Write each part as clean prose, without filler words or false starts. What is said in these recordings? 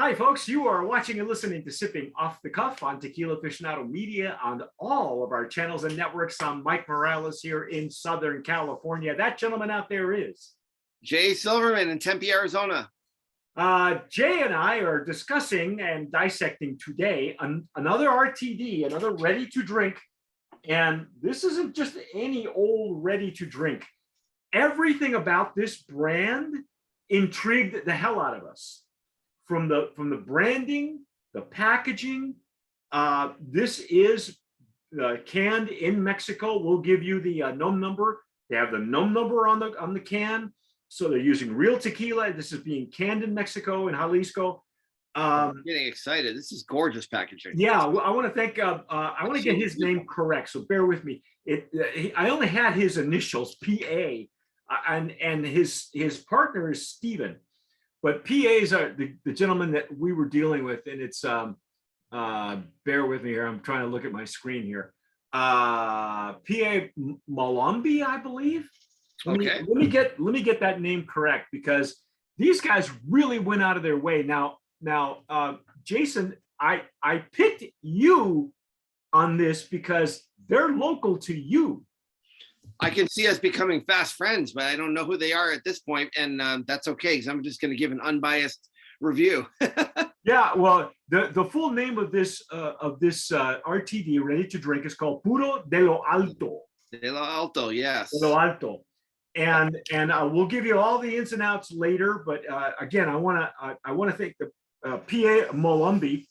Hi, folks. You are watching and listening to Sipping Off the Cuff on Tequila Aficionado Media on all of our channels and networks. I'm Mike Morales here in Southern California. That gentleman out there is Jay Silverman in Tempe, Arizona. Jay and I are discussing and dissecting today another RTD, another ready to drink. And this isn't just any old ready to drink. Everything about this brand intrigued the hell out of us. From the branding, the packaging, this is canned in Mexico. We'll give you the NOM number. They have the NOM number on the can, so they're using real tequila. This is being canned in Mexico, in Jalisco. I'm getting excited. This is gorgeous packaging. Yeah, well, I want to thank. I want to get his name correct, so bear with me. I only had his initials, PA, and his partner is Steven. But PAs are the gentleman that we were dealing with, and it's bear with me here. I'm trying to look at my screen here. PA Malombi, I believe. Let me get that name correct, because these guys really went out of their way. Now, Jason, I picked you on this because they're local to you. I can see us becoming fast friends, but I don't know who they are at this point, and that's okay, because I'm just going to give an unbiased review. Yeah, well, the full name of this RTD ready to drink is called Puro de lo Alto. De lo Alto, yes. De lo Alto, and we'll give you all the ins and outs later. But again, I want to thank the PA Molumbi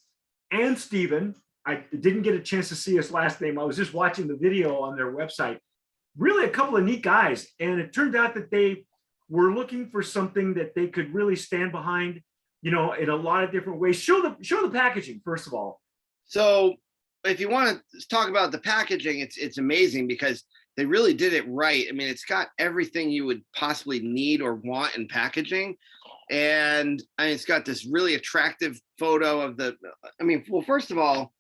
and Steven. I didn't get a chance to see his last name. I was just watching the video on their website. Really a couple of neat guys, and it turned out that they were looking for something that they could really stand behind, in a lot of different ways. Show the packaging first of all. So if you want to talk about the packaging, it's amazing because they really did it right. I mean, it's got everything you would possibly need or want in packaging, and it's got this really attractive photo of well, first of all,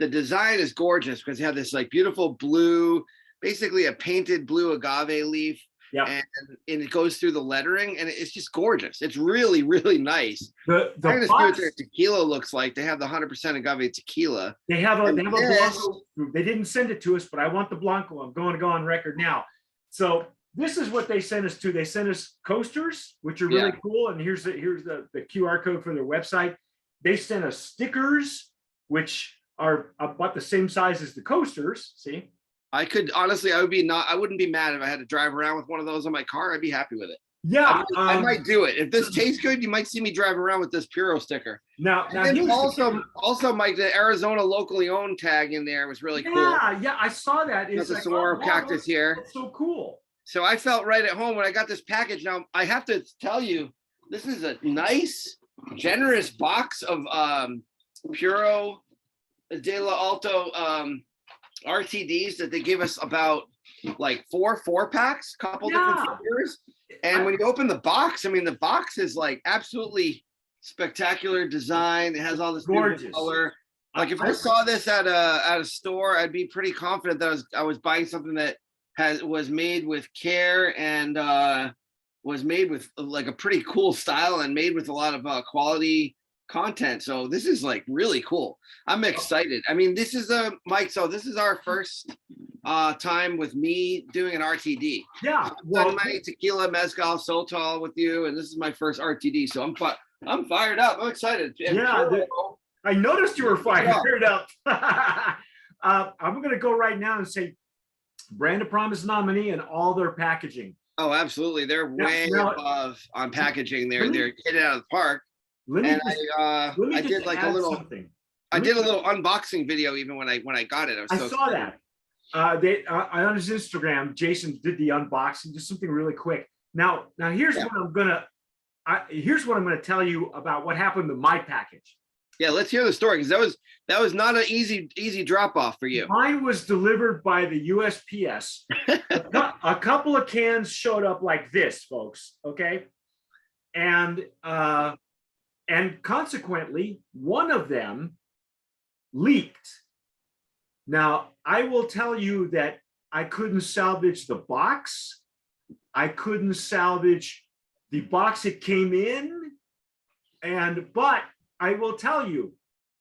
the design is gorgeous because you have this like beautiful blue, basically a painted blue agave leaf. Yeah, and it goes through the lettering, and it's just gorgeous. It's really, really nice. I'm going to see what their tequila looks like. They have the 100% agave tequila. They have a Blanco. They didn't send it to us, but I want the Blanco. I'm going to go on record now. So this is what they sent us to. They sent us coasters, which are really cool. And here's the QR code for their website. They sent us stickers, which are about the same size as the coasters. See? I wouldn't be mad if I had to drive around with one of those on my car. I'd be happy with it. Yeah. I might do it. If this tastes good, you might see me drive around with this Puro sticker. Now also, Mike, the Arizona locally owned tag in there was really cool. Yeah, I saw that. It's a saguaro cactus here. That's so cool. So I felt right at home when I got this package. Now, I have to tell you, this is a nice, generous box of Puro de la Alto RTDs that they give us, about like four packs, couple different flavors. And when you open the box, the box is like absolutely spectacular design. It has all this gorgeous color. Like if I saw this at a store, I'd be pretty confident that I was buying something that was made with care and was made with like a pretty cool style and made with a lot of quality content. So this is like really cool. I'm excited. This is Mike. So this is our first time with me doing an RTD. Yeah, well, I've done my tequila, mezcal, sotol with you, and this is my first RTD. So I'm fired up. I'm excited. And I noticed you were fired up. I'm going to go right now and say Brand of Promise nominee and all their packaging. Oh, absolutely. They're way above on packaging. They're hitting it out of the park. I did a little unboxing video even when I got it. I saw that. On his Instagram, Jason did the unboxing, just something really quick. Now here's what I'm gonna tell you about what happened to my package. Yeah, let's hear the story, because that was not an easy drop off for you. Mine was delivered by the USPS. A couple of cans showed up like this, folks. Okay, and consequently, one of them leaked. Now, I will tell you that I couldn't salvage the box. I couldn't salvage the box it came in. But I will tell you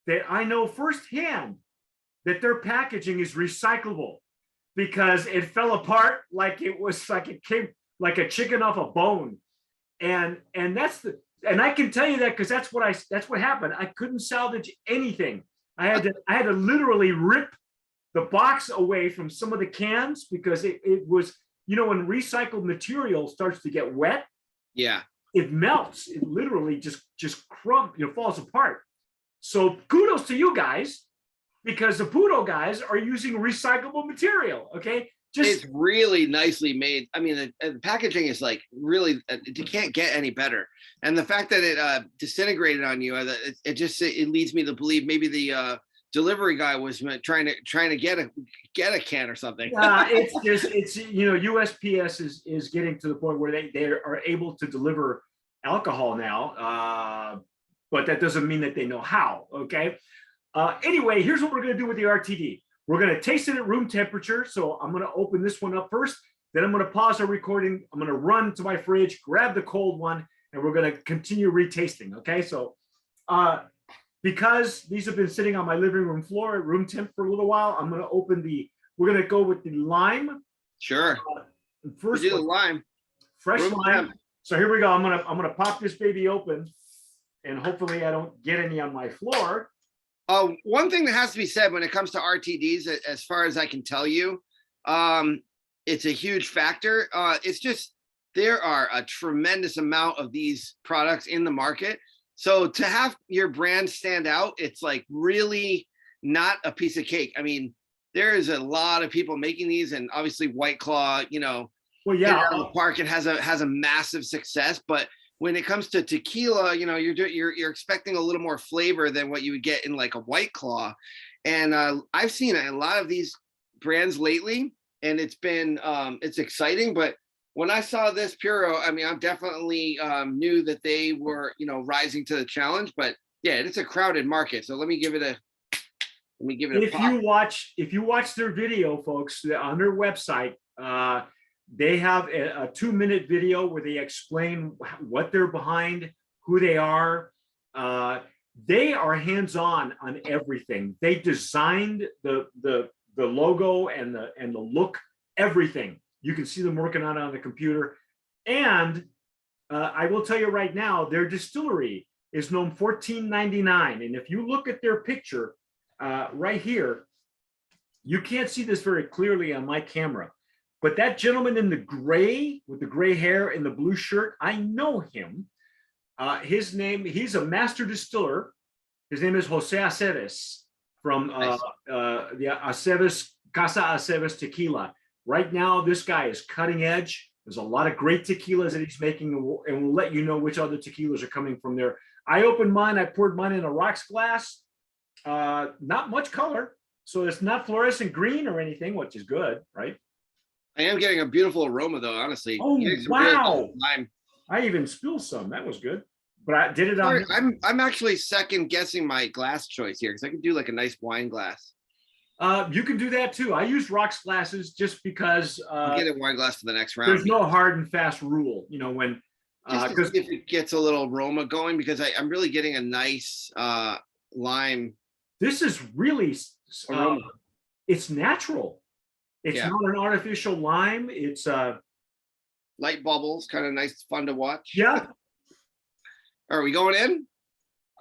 that I know firsthand that their packaging is recyclable because it fell apart like it came like a chicken off a bone. And I can tell you that because that's what happened. I couldn't salvage anything. I had to literally rip the box away from some of the cans because it was, when recycled material starts to get wet, Yeah. it melts. It literally just falls apart. So kudos to you guys, because the Puro guys are using recyclable material. Okay. It's really nicely made. I mean, the packaging is like really, you can't get any better. And the fact that it disintegrated on you, it leads me to believe maybe the delivery guy was trying to get a can or something. It's USPS is getting to the point where they are able to deliver alcohol now, but that doesn't mean that they know how. Okay. Anyway, here's what we're going to do with the RTD. We're going to taste it at room temperature. So I'm going to open this one up first. Then I'm going to pause our recording. I'm going to run to my fridge, grab the cold one, and we're going to continue retasting. Okay. So because these have been sitting on my living room floor at room temp for a little while, we're going to go with the lime. Sure. First, do the lime. Fresh lime. So here we go. I'm going to pop this baby open, and hopefully I don't get any on my floor. One thing that has to be said when it comes to RTDs, as far as I can tell you, it's a huge factor. It's just there are a tremendous amount of these products in the market. So to have your brand stand out, it's like really not a piece of cake. I mean, there is a lot of people making these, and obviously White Claw, well, yeah, out of the park, it has a massive success, but when it comes to tequila, you're expecting a little more flavor than what you would get in like a White Claw. And I've seen a lot of these brands lately, and it's been it's exciting. But when I saw this Puro, I mean, I definitely knew that they were rising to the challenge. But yeah, it's a crowded market. So let me give it a if you watch their video, folks, on their website, they have a 2-minute video where they explain what they're behind, who they are. They are hands-on on everything. They designed the logo and the look, everything. You can see them working on it on the computer. And I will tell you right now, their distillery is known $14.99. And if you look at their picture right here, you can't see this very clearly on my camera. But that gentleman in the gray, with the gray hair and the blue shirt, I know him. He's a master distiller. His name is Jose Aceves from the Aceves, Casa Aceves Tequila. Right now, this guy is cutting edge. There's a lot of great tequilas that he's making, and we'll let you know which other tequilas are coming from there. I opened mine. I poured mine in a rocks glass. Not much color. So it's not fluorescent green or anything, which is good, right? I am getting a beautiful aroma, though. Honestly. Oh wow! I even spilled some. That was good. But I did it on. I'm actually second guessing my glass choice here because I could do like a nice wine glass. You can do that too. I use rocks glasses just because. I'll get a wine glass for the next round. There's no hard and fast rule, when. Just if it gets a little aroma going, because I'm really getting a nice lime. This is really. It's natural. It's not an artificial lime. It's light bubbles, kind of nice, fun to watch. Yeah. Are we going in?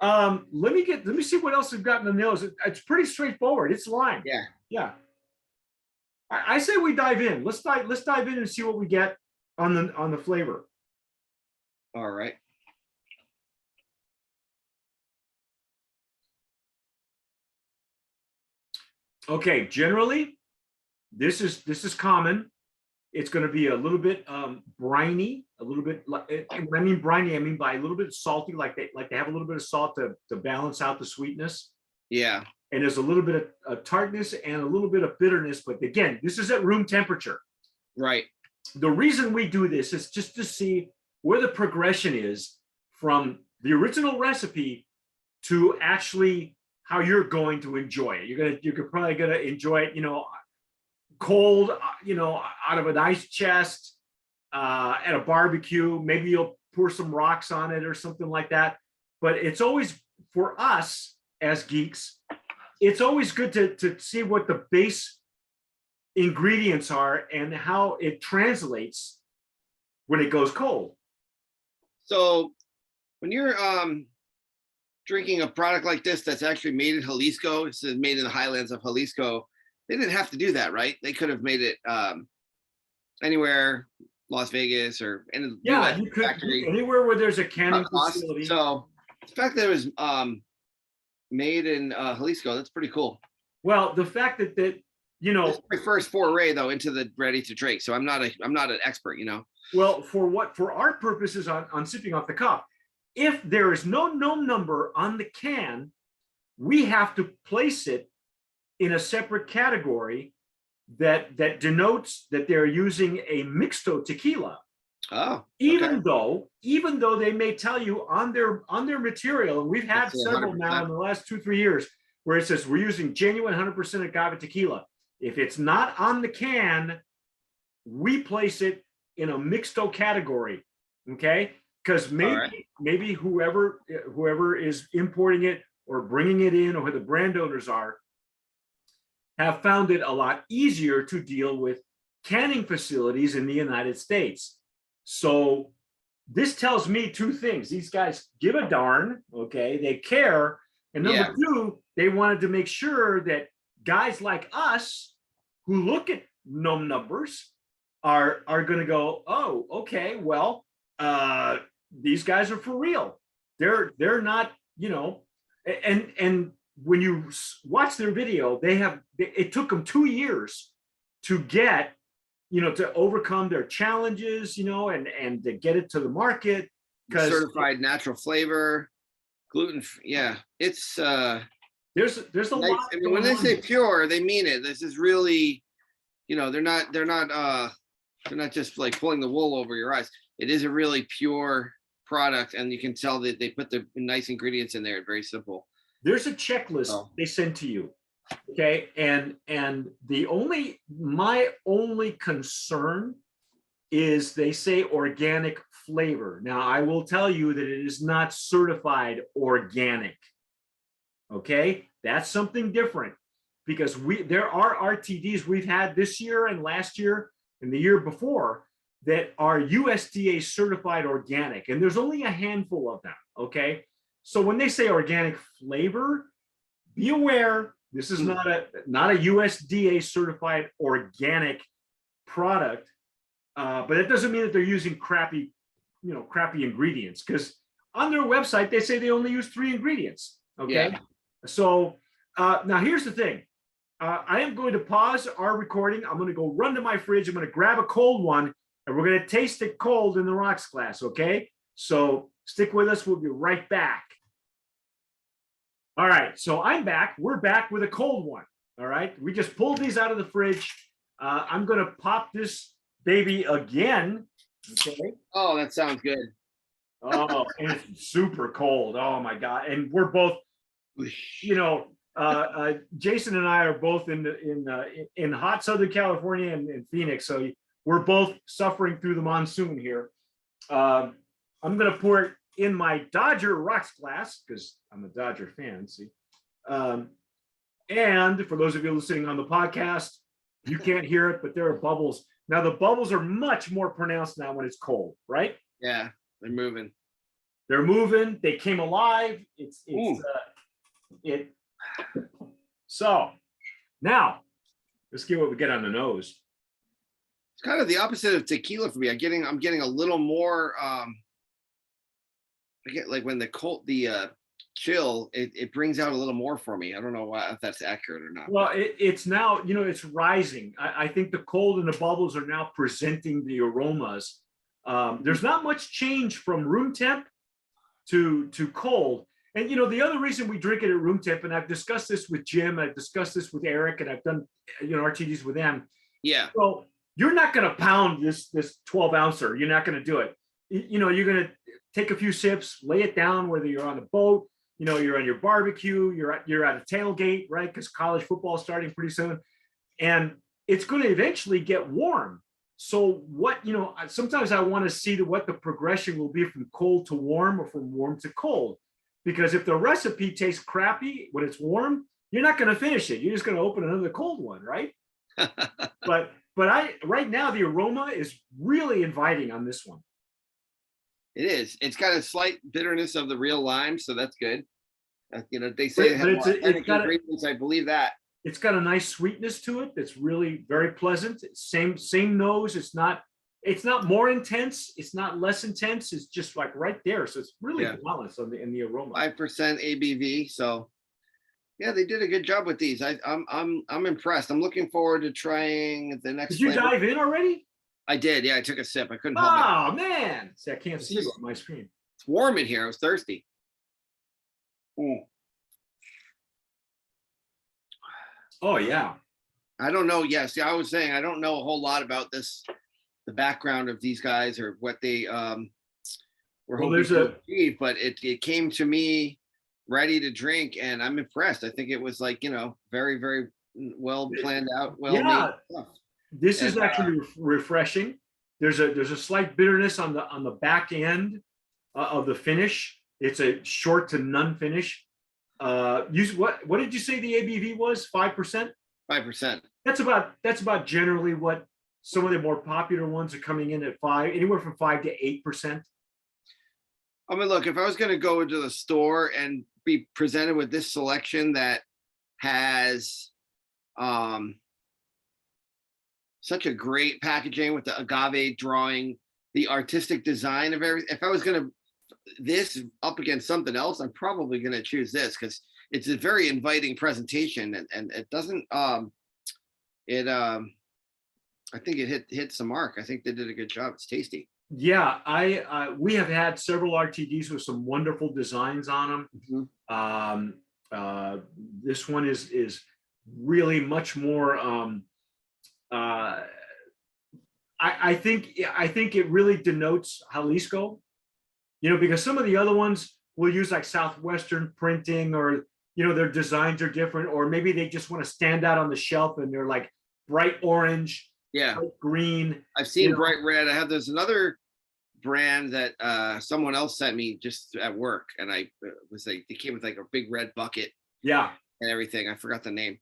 Let me see what else we've got in the nose. It's pretty straightforward. It's lime. Yeah. I say we dive in. Let's dive in and see what we get on the flavor. All right. Okay, generally, this is common. It's going to be a little bit briny, a little bit. When I mean briny, I mean by a little bit salty, like they have a little bit of salt to balance out the sweetness. Yeah. And there's a little bit of tartness and a little bit of bitterness, but again, this is at room temperature. Right. The reason we do this is just to see where the progression is from the original recipe to actually how you're going to enjoy it. You're probably gonna enjoy it, cold, out of an ice chest, at a barbecue. Maybe you'll pour some rocks on it or something like that. But it's always for us as geeks, it's always good to see what the base ingredients are and how it translates when it goes cold. So when you're drinking a product like this that's actually made in Jalisco, it says made in the highlands of Jalisco, they didn't have to do that, right? They could have made it anywhere, Las Vegas or any Yeah, you could anywhere where there's a canning facility. So the fact that it was made in Jalisco, that's pretty cool. Well, the fact that you know, this is my first foray though into the ready to drink, so I'm not an expert, you know. Well, for our purposes on sipping off the cup, if there is no known number on the can, we have to place it in a separate category that denotes that they're using a mixto tequila. Oh, even though they may tell you on their material, and we've had several 100%. Now in the last 2-3 years where it says we're using genuine 100% agave tequila. If it's not on the can, we place it in a mixto category, okay? Because maybe whoever is importing it or bringing it in, or who the brand owners are, have found it a lot easier to deal with canning facilities in the United States. So this tells me two things. These guys give a darn, okay? They care. And number two, they wanted to make sure that guys like us who look at known numbers are going to go, oh, okay, well, these guys are for real. They're not, you know, and when you watch their video, it took them 2 years to get, you know, to overcome their challenges, you know, and to get it to the market. Because certified natural flavor, gluten. Yeah, it's there's a lot. I mean, when they say pure, they mean it. This is really, you know, they're not just like pulling the wool over your eyes. It is a really pure product, and you can tell that they put the nice ingredients in there. Very simple. There's a checklist they send to you, okay? And my only concern is they say organic flavor. Now, I will tell you that it is not certified organic, okay? That's something different, because there are RTDs we've had this year and last year and the year before that are USDA certified organic, and there's only a handful of them, okay? So when they say organic flavor, be aware this is not a USDA certified organic product, but it doesn't mean that they're using crappy ingredients, because on their website they say they only use 3 ingredients. Okay, yeah. So now here's the thing. I am going to pause our recording. I'm going to go run to my fridge. I'm going to grab a cold one, and we're going to taste it cold in the rocks glass. Okay, so stick with us. We'll be right back. All right, so I'm back. We're back with a cold one. All right, we just pulled these out of the fridge. I'm going to pop this baby again. Okay. Oh, that sounds good. Oh, and it's super cold. Oh my God! And we're both, you know, Jason and I are both in hot Southern California and in Phoenix, so we're both suffering through the monsoon here. I'm going to pour it in my Dodger rocks glass because I'm a Dodger fan. See, and for those of you listening on the podcast, you can't hear it, but there are bubbles. Now the bubbles are much more pronounced now when it's cold, right? Yeah, they're moving. They're moving. They came alive. So now let's get what we get on the nose. It's kind of the opposite of tequila for me. I'm getting a little more. I get like when the chill, it brings out a little more for me. I don't know if that's accurate or not. Well, it's now, you know, it's rising. I think the cold and the bubbles are now presenting the aromas. There's not much change from room temp to cold. And, you know, the other reason we drink it at room temp, and I've discussed this with Jim, I've discussed this with Eric, and I've done, you know, RTDs with them. Yeah. So you're not going to pound this 12 ouncer. You're not going to do it. You know, you're going to take a few sips, lay it down, whether you're on a boat, you know, you're on your barbecue, you're at a tailgate, right? Because college football is starting pretty soon. And it's going to eventually get warm. So what, you know, sometimes I want to see what the progression will be from cold to warm or from warm to cold. because if the recipe tastes crappy when it's warm, you're not going to finish it. You're just going to open another cold one, right? but right now the aroma is really inviting on this one. It is. It's got a slight bitterness of the real lime, so that's good. They say they have more authentic ingredients. I believe that. It's got a nice sweetness to it that's really very pleasant. Same nose. It's not more intense. It's not less intense. It's just like right there. So it's really balanced in the aroma. 5% ABV. So yeah, they did a good job with these. I'm impressed. I'm looking forward to trying the next. Did you dive in already? I did. Yeah, I took a sip. I couldn't help it. Oh man, see, I can't see you on my screen. It's warm in here. I was thirsty. Ooh. Oh yeah. I don't know. Yeah, see, I was saying I don't know a whole lot about this, the background of these guys or what they were hoping to achieve, but it came to me ready to drink, and I'm impressed. I think it was like, very, very well planned out, well made stuff. This is actually refreshing. There's a slight bitterness on the back end of the finish. It's a short to none finish. What did you say the ABV was? 5%? 5%. That's about generally what some of the more popular ones are coming in at 5, anywhere from 5 to 8%. I mean, look, if I was going to go into the store and be presented with this selection that has such a great packaging with the agave drawing, the artistic design of everything, if I was going to this up against something else, I'm probably going to choose this because it's a very inviting presentation, and it doesn't I think it hits the mark. I think they did a good job. It's tasty. Yeah, we have had several RTDs with some wonderful designs on them. This one is really much more. I think it really denotes Jalisco, because some of the other ones will use like Southwestern printing, or their designs are different, or maybe they just want to stand out on the shelf and they're like bright orange. Yeah, green. I've seen bright red. There's another brand that someone else sent me just at work, and I was like, they came with like a big red bucket. Yeah, and everything. I forgot the name,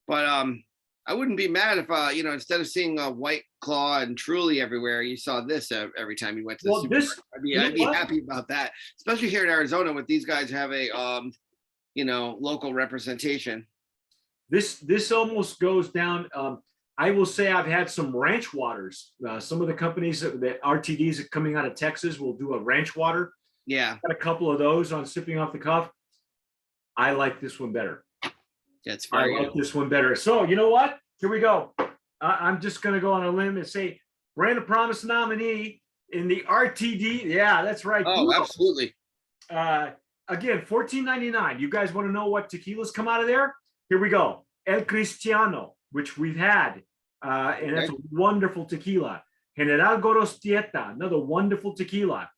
but I wouldn't be mad if instead of seeing a White Claw and Truly everywhere, you saw this every time you went to the supermarket. I'd be happy about that, especially here in Arizona with these guys have a local representation. This almost goes down. I will say I've had some ranch waters. Some of the companies that RTDs are coming out of Texas will do a ranch water. Yeah. Got a couple of those on sipping off the cuff. I like this one better. That's very good. I like this one better. So you know what? Here we go. I'm just going to go on a limb and say Brand of Promise nominee in the RTD. Yeah, that's right. Oh, Puro. Absolutely. Again, $14.99. You guys want to know what tequilas come out of there? Here we go. El Cristiano, which we've had. And that's a wonderful tequila. General Gorostieta, another wonderful tequila.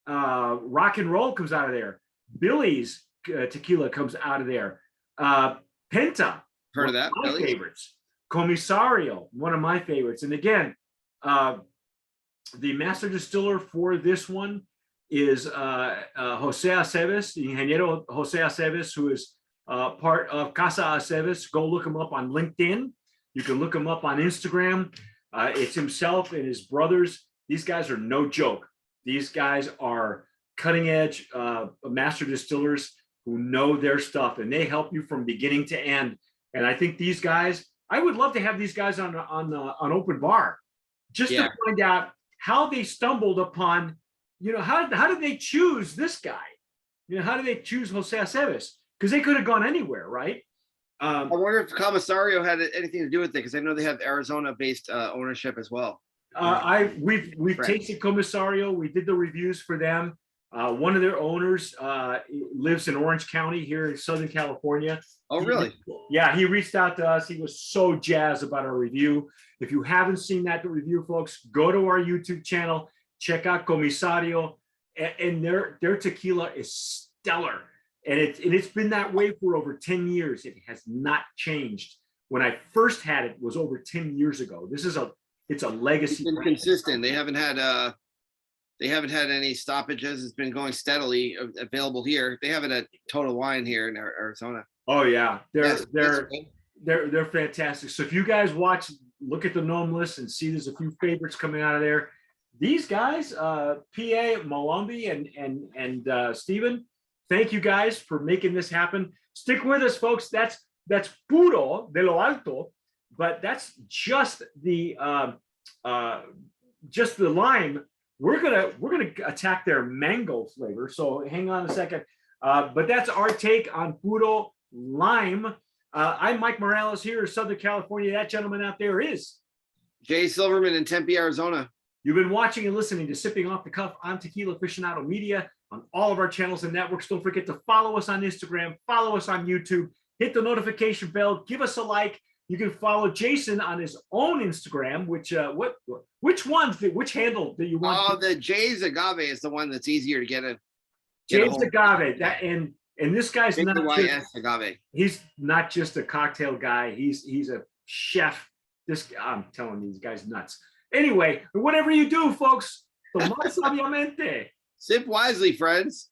Rock and Roll comes out of there. Billy's tequila comes out of there. Penta, heard of that? My favorites. Comisario, one of my favorites. And again, the master distiller for this one is Jose Aceves, the Ingeniero Jose Aceves, who is part of Casa Aceves. Go look him up on LinkedIn. You can look him up on Instagram. It's himself and his brothers. These guys are no joke. These guys are cutting edge master distillers who know their stuff, and they help you from beginning to end. And I think these guys, I would love to have these guys on Open Bar, just to find out how they stumbled upon, how did they choose this guy? How did they choose Jose Aceves? Because they could have gone anywhere, right? I wonder if Comisario had anything to do with it, because I know they have Arizona-based ownership as well. We've tasted Comisario. We did the reviews for them. One of their owners lives in Orange County here in Southern California. Oh, really? He reached out to us. He was so jazzed about our review. If you haven't seen that review, folks, go to our YouTube channel, check out Comisario, and their tequila is stellar. And it's been that way for over 10 years. It has not changed. When I first had it was over 10 years ago. It's a legacy. It's been consistent. They haven't had They haven't had any stoppages. It's been going steadily. Available here. They have it at Total Wine here in Arizona. Oh yeah, Yes, that's good. they're fantastic. So if you guys watch, look at the gnome list and see there's a few favorites coming out of there. These guys, PA, Malumbi, and Stephen, thank you guys for making this happen. Stick with us, folks. That's Puro de lo Alto, but that's just the lime. We're gonna attack their mango flavor. So hang on a second. But that's our take on Puro Lime. I'm Mike Morales here in Southern California. That gentleman out there is Jay Silverman in Tempe, Arizona. You've been watching and listening to Sipping Off the Cuff on Tequila Aficionado Media on all of our channels and networks. Don't forget to follow us on Instagram, follow us on YouTube, hit the notification bell, give us a like. You can follow Jason on his own Instagram, which which handle do you want? Oh, the Jay's Agave is the one that's easier to get a James Agave. That and this guy's not just, Agave. He's not just a cocktail guy. He's a chef. I'm telling you, this guy's nuts. Anyway, whatever you do, folks, tomar sabiamente. Sip wisely, friends.